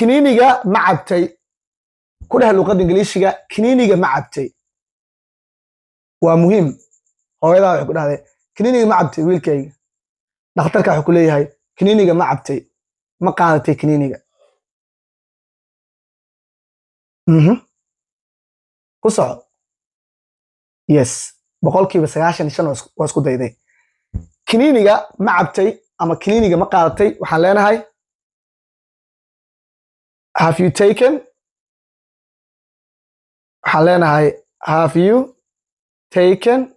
كنينيغا ما عبتي كلها لغة إنجليزية كنينيغا ما عبتي ومهم هو يلا يقول هذا كنينيغا ما عبتي ويلكي دكتورك يقول لي هاي كنينيغا ما عبتي ما قادتي كنينيغا كسر يس بقولك بس عشان واسكو دايدي كنينيغا ما عبتي أما كنينيغا ما قادتي وحلينا هاي have you taken حلينا هاي have you taken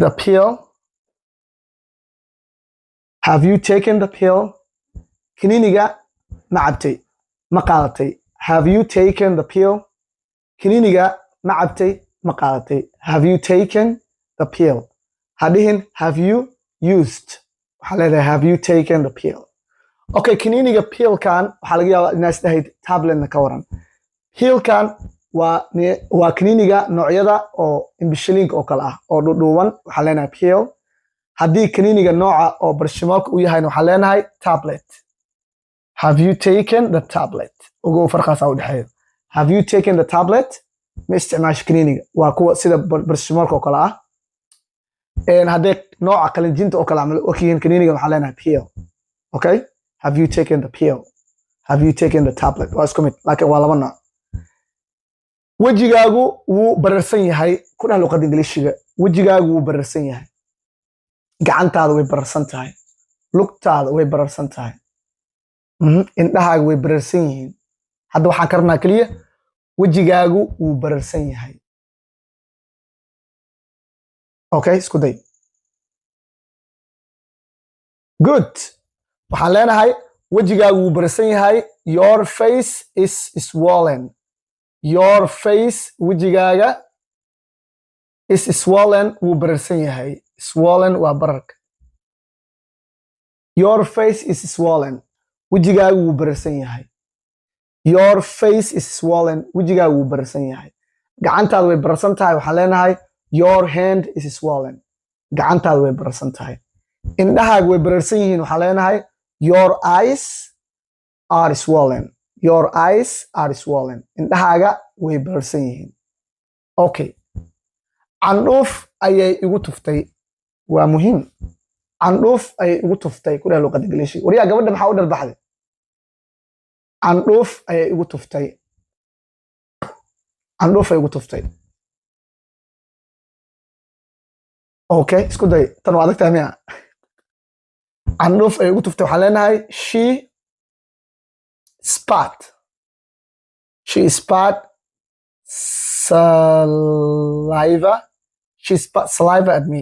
the pill have you taken the pill كنينيغا ما عبتي ما قادتي have you taken the pill كنينيغا ما عبتي ما قادتي have you taken the pill هادين have you used حلينا have you taken the pill okay كنينيغا pill كان وحلقيا الناس تهيد تابلن كورن pill كان waa kaniiniga noocyada oo imbishiliinka oo kala ah oo dhuudhuuban waxa leenahay pill hadii kaniiniga nooca oo barshimoolka u yahay waxa leenahay tablet have you taken the tablet ugu farqaas u dhaxeeyo have you taken the tablet ma isticmaash kaniiniga waa kuwa sida barshimoolka oo kala ah hadii nooca qalinjinta oo kala amal oo kiin kaniiniga waxa leenahay pill okay have you taken the pill have you taken the tablet waa isku mid laakiin waa laba nooc wajigaagu wuu bararsan yahay ku dhax luqada Ingiriisiga wajigaagu wuu bararsan yahay gacantaada way bararsan tahay lugtaada way bararsan tahay indhahaaga way bararsan yihiin hadda waxaan karnaa kaliya wajigaagu wuu bararsan yahay okay isku day good waxaan leenahay wajigaagu wuu bararsan yahay your face is swollen your face wajigaaga is swollen wuu bararsan yahay swollen waa bararka your face is swollen wajigaaga wuu bararsan yahay your face is swollen wajigaaga wuu bararsan yahay gacantaada way bararsan tahay waxaan leenahay your hand is swollen gacantaada way bararsan tahay indhahaaga way bararsan yihiin waxaan leenahay your eyes are swollen your eyes are swollen indhahaaga way bararsan yihiin okay candhuuf ayay igu tuftay waa muhiim candhuuf ayay igu tuftay ku dhax luqada Ingiriisiga wariyaa gabadha maxaa u dhalbaxday candhuuf ayay igu tuftay candhuuf ayay igu tuftay okay isku day tan waa adagtahay miya candhuuf ayay igu tuftay waxaan leenahay she spat saliva she spat saliva at me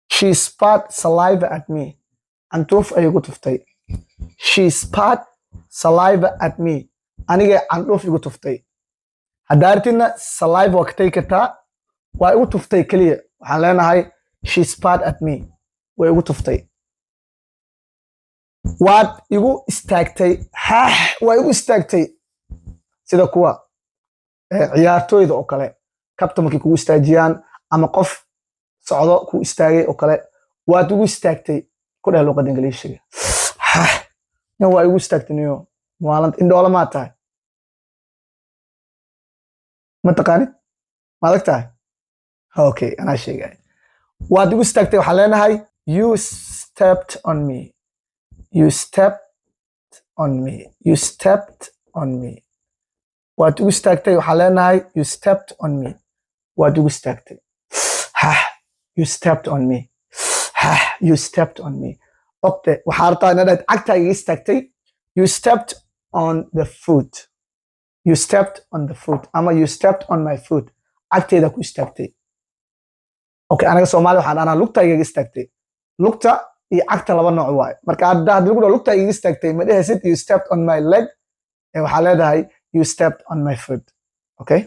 she spat saliva at me candhuuf ayay igu tuftay she spat saliva at me aniga candhuuf igu tuftay hadaartina saliva waa ka tagi kartaa waa igu tuftay kaliya waxaan leenahay she spat at me way igu tuftay waad igu istaagtay waa igu istaagtay sida kuwa ciyaartooyda oo kale kabta markay kugu istaajiyaan ama qof socdo ku istaagay oo kale waad igu istaagtay ku dhax luqada Ingiriisiga waa igu istaagtay niyo maalant indhoolo ma tahay ma taqaanid ma adagtahay okay ana sheegay waad igu istaagtay waxaan leenahay you stepped on me you stepped on me you stepped on me waad igu istaagtay waxaan leenahay you stepped on me waad igu istaagtay you stepped on me you stepped on me okay waxaa rabtaa inaad cagta iga istaagtay you stepped on the foot you stepped on the foot ama you stepped on my foot cagteeda ku istaagtay okay anaga Soomaali waxaan ana lugta iga istaagtay lugta iyo cagta laba nooc waay marka hadda lagu dhaw lugta iga istaagtay ma dhahaysid you stepped on my leg waxaa leedahay you stepped on my foot okay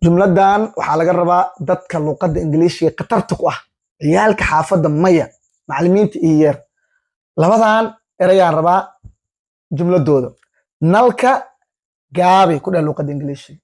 jumladan waxaa laga rabaa dadka luqada Ingiriisiga qatarta ku ah ciyaalka xaafada maya macallimiinta iyo yar labadan erayaan rabaa jumladooda Nalka Gaabi ku dhax luqada Ingiriisiga